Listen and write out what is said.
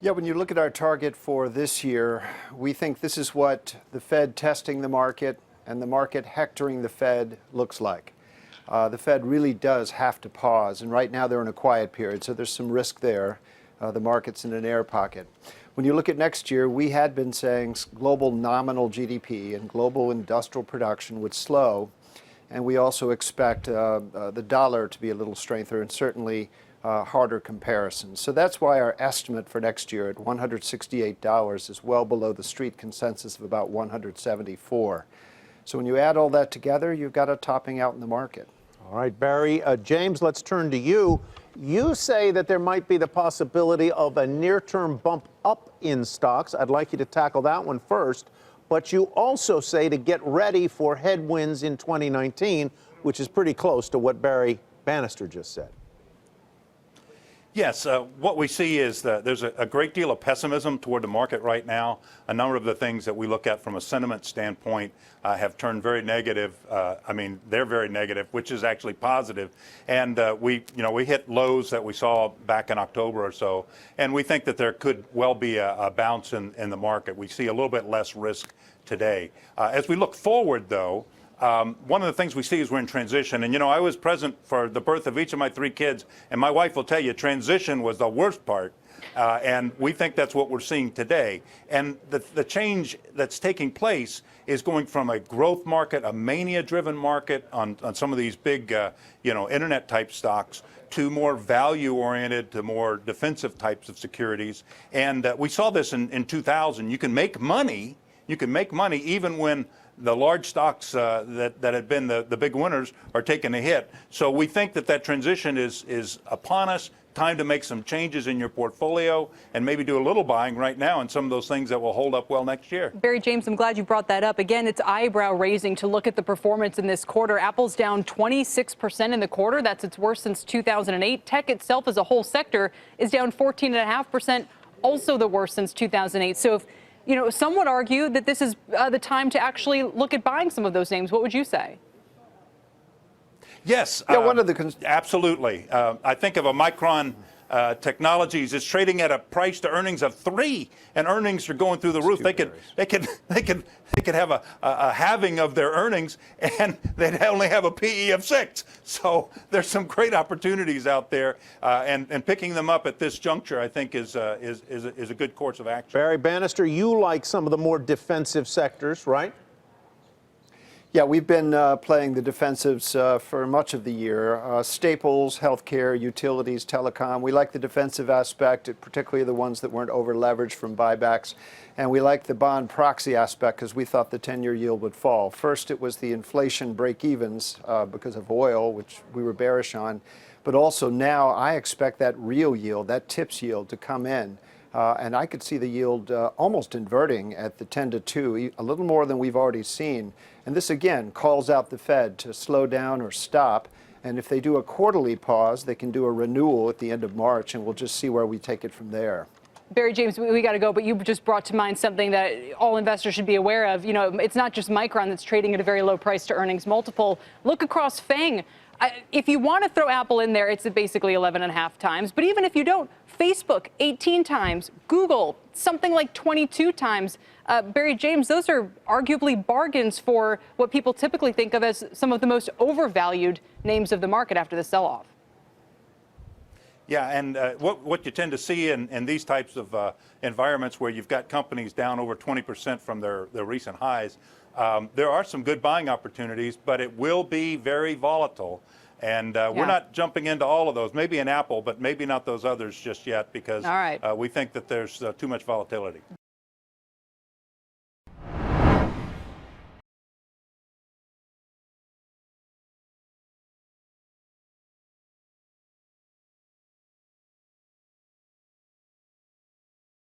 Yeah, when you look at our target for this year, we think this is what the Fed testing the market and the market hectoring the Fed looks like. The Fed really does have to pause, and right now they're in a quiet period, so there's some risk there. The market's in an air pocket. When you look at next year, we had been saying global nominal GDP and global industrial production would slow, and we also expect the dollar to be a little strengthened and certainly harder comparisons. So that's why our estimate for next year at $168 is well below the street consensus of about $174. So when you add all that together, you've got a topping out in the market. All right, Barry. James, let's turn to you. You say that there might be the possibility of a near-term bump up in stocks. I'd like you to tackle that one first. But you also say to get ready for headwinds in 2019, which is pretty close to what Barry Bannister just said. Yes, what we see is that there's a great deal of pessimism toward the market right now. A number of the things that we look at from a sentiment standpoint have turned very negative. They're very negative, which is actually positive. And we hit lows that we saw back in October or so, and we think that there could well be a bounce in the market. We see a little bit less risk today. As we look forward, though, one of the things we see is we're in transition. And, I was present for the birth of each of my three kids, and my wife will tell you transition was the worst part. And we think that's what we're seeing today. And the change that's taking place is going from a growth market, a mania-driven market on some of these big, internet-type stocks, to more value-oriented, to more defensive types of securities. And we saw this in 2000. You can make money even when the large stocks that had been the big winners are taking a hit. So we think that transition is upon us. Time to make some changes in your portfolio and maybe do a little buying right now in some of those things that will hold up well next year. Barry, James, I'm glad you brought that up. Again, it's eyebrow raising to look at the performance in this quarter. Apple's down 26% in the quarter. That's its worst since 2008. Tech itself as a whole sector is down 14.5%, also the worst since 2008. So if some would argue that this is the time to actually look at buying some of those names. What would you say? Yes, absolutely. I think of a Micron Technologies is trading at a price to earnings of 3, and earnings are going through the roof. They could have a halving of their earnings, and they'd only have a PE of 6. So there's some great opportunities out there, and picking them up at this juncture, I think, is a good course of action. Barry Bannister, you like some of the more defensive sectors, right? Yeah, we've been playing the defensives for much of the year. Staples, healthcare, utilities, telecom. We like the defensive aspect, particularly the ones that weren't over-leveraged from buybacks. And we like the bond proxy aspect because we thought the 10-year yield would fall. First, it was the inflation break-evens because of oil, which we were bearish on. But also now I expect that real yield, that TIPS yield, to come in. And I could see the yield almost inverting at the 10-2, a little more than we've already seen. And this, again, calls out the Fed to slow down or stop. And if they do a quarterly pause, they can do a renewal at the end of March, and we'll just see where we take it from there. Barry, James, we got to go, but you just brought to mind something that all investors should be aware of. It's not just Micron that's trading at a very low price to earnings multiple. Look across FANG. If you want to throw Apple in there, it's basically 11.5 times. But even if you don't, Facebook, 18 times. Google, something like 22 times. Barry, James, those are arguably bargains for what people typically think of as some of the most overvalued names of the market after the sell-off. Yeah, and what you tend to see in these types of environments where you've got companies down over 20% from their recent highs, there are some good buying opportunities, but it will be very volatile. And we're not jumping into all of those. Maybe an Apple, but maybe not those others just yet because we think that there's too much volatility.